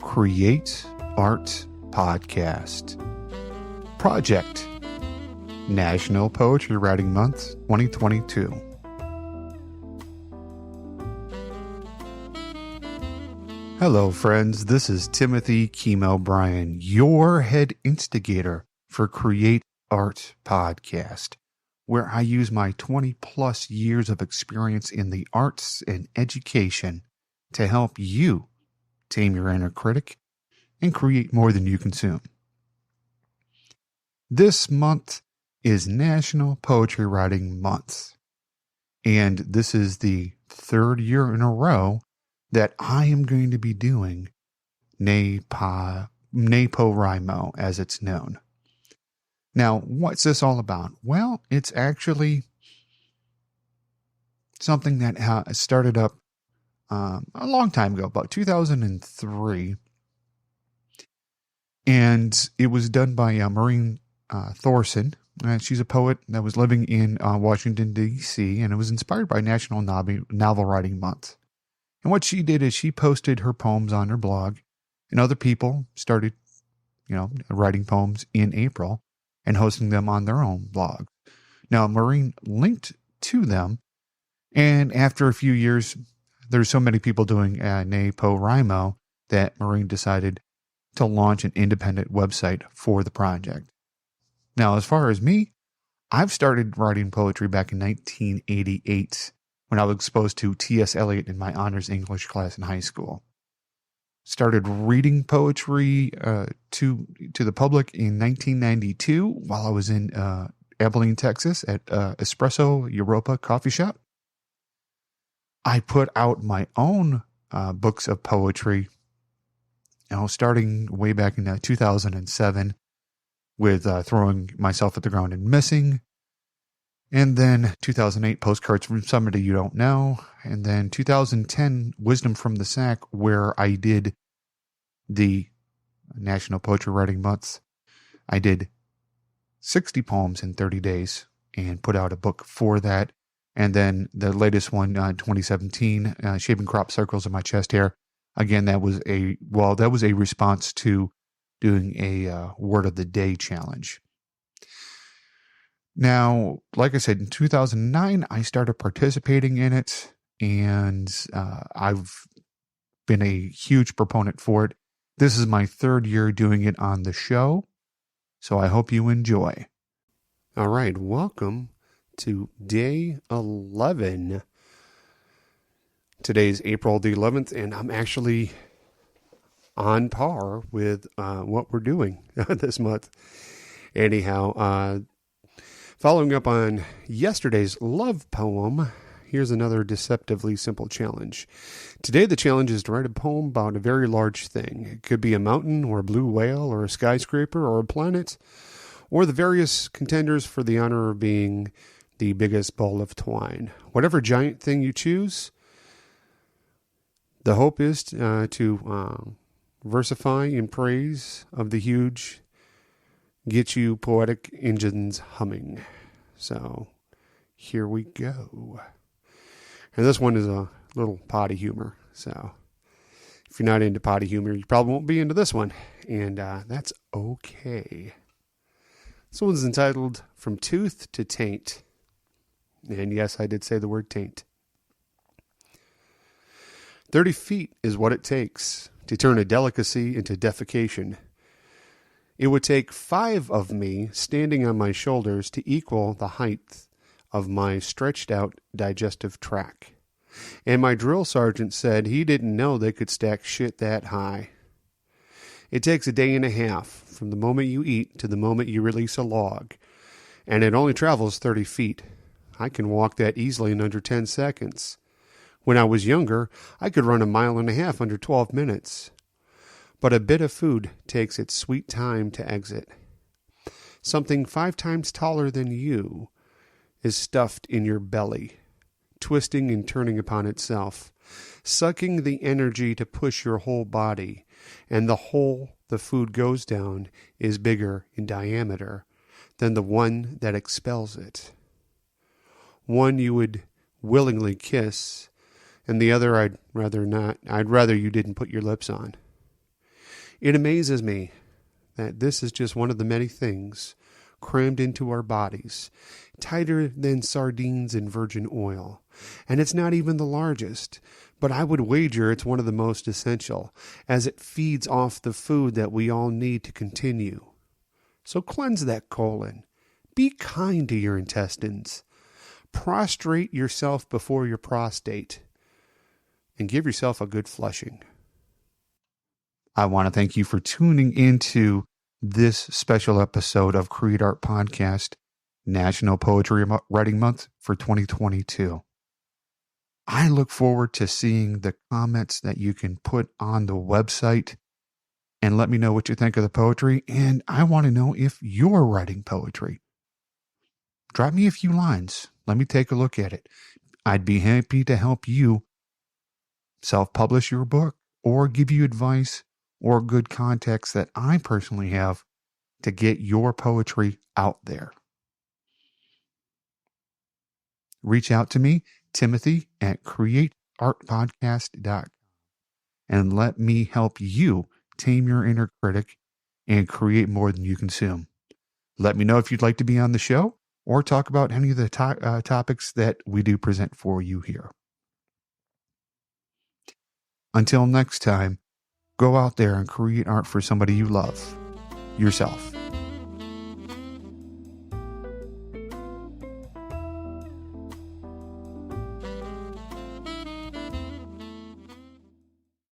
Create Art Podcast. Project National Poetry Writing Month 2022. Hello, friends. This is Timothy Chemo Bryan, your head instigator for Create Art Podcast, where I use my 20 plus years of experience in the arts and education to help you tame your inner critic and create more than you consume. This month is National Poetry Writing Month, and this is the third year in a row that I am going to be doing NaPoWriMo, as it's known. Now, what's this all about? Well, it's actually something that started up a long time ago, about 2003. And it was done by Maureen Thorson. She's a poet that was living in Washington, D.C., and it was inspired by National Novel Writing Month. And what she did is she posted her poems on her blog, and other people started, writing poems in April and hosting them on their own blog. Now, Maureen linked to them, and after a few years, there's so many people doing NaPoWriMo that Maureen decided to launch an independent website for the project. Now, as far as me, I've started writing poetry back in 1988 when I was exposed to T.S. Eliot in my honors English class in high school. Started reading poetry to the public in 1992 while I was in Abilene, Texas at Espresso Europa coffee shop. I put out my own books of poetry, starting way back in 2007 with Throwing Myself at the Ground and Missing. And then 2008, Postcards from Somebody You Don't Know. And then 2010, Wisdom from the Sack, where I did the National Poetry Writing Month. I did 60 poems in 30 days and put out a book for that. And then the latest one, 2017, Shaving Crop Circles in My Chest Hair. Again, that was a response to doing a Word of the Day challenge. Now, like I said, in 2009, I started participating in it, and I've been a huge proponent for it. This is my third year doing it on the show, so I hope you enjoy. All right, welcome to day 11. Today's April the 11th, and I'm actually on par with what we're doing this month. Anyhow, following up on yesterday's love poem, here's another deceptively simple challenge. Today, the challenge is to write a poem about a very large thing. It could be a mountain or a blue whale or a skyscraper or a planet or the various contenders for the honor of being the biggest ball of twine. Whatever giant thing you choose, the hope is to versify in praise of the huge, get you poetic engines humming. So here we go. And this one is a little potty humor. So if you're not into potty humor, you probably won't be into this one. And that's okay. This one's entitled From Tooth to Taint. And yes, I did say the word taint. 30 feet is what it takes to turn a delicacy into defecation. It would take 5 of me standing on my shoulders to equal the height of my stretched out digestive tract. And my drill sergeant said he didn't know they could stack shit that high. It takes a day and a half from the moment you eat to the moment you release a log. And it only travels 30 feet. I can walk that easily in under 10 seconds. When I was younger, I could run a mile and a half under 12 minutes. But a bit of food takes its sweet time to exit. Something 5 times taller than you is stuffed in your belly, twisting and turning upon itself, sucking the energy to push your whole body, and the hole the food goes down is bigger in diameter than the one that expels it. One you would willingly kiss, and the other I'd rather not. I'd rather you didn't put your lips on. It amazes me that this is just one of the many things crammed into our bodies, tighter than sardines in virgin oil. And it's not even the largest, but I would wager it's one of the most essential, as it feeds off the food that we all need to continue. So cleanse that colon. Be kind to your intestines. Prostrate yourself before your prostate, and give yourself a good flushing. I want to thank you for tuning into this special episode of Create Art Podcast, National Poetry Writing Month for 2022. I look forward to seeing the comments that you can put on the website and let me know what you think of the poetry. And I want to know if you're writing poetry. Drop me a few lines. Let me take a look at it. I'd be happy to help you self-publish your book or give you advice or good context that I personally have to get your poetry out there. Reach out to me, Timothy, at createartpodcast.com, and let me help you tame your inner critic and create more than you consume. Let me know if you'd like to be on the show or talk about any of the topics that we do present for you here. Until next time, go out there and create art for somebody you love, yourself.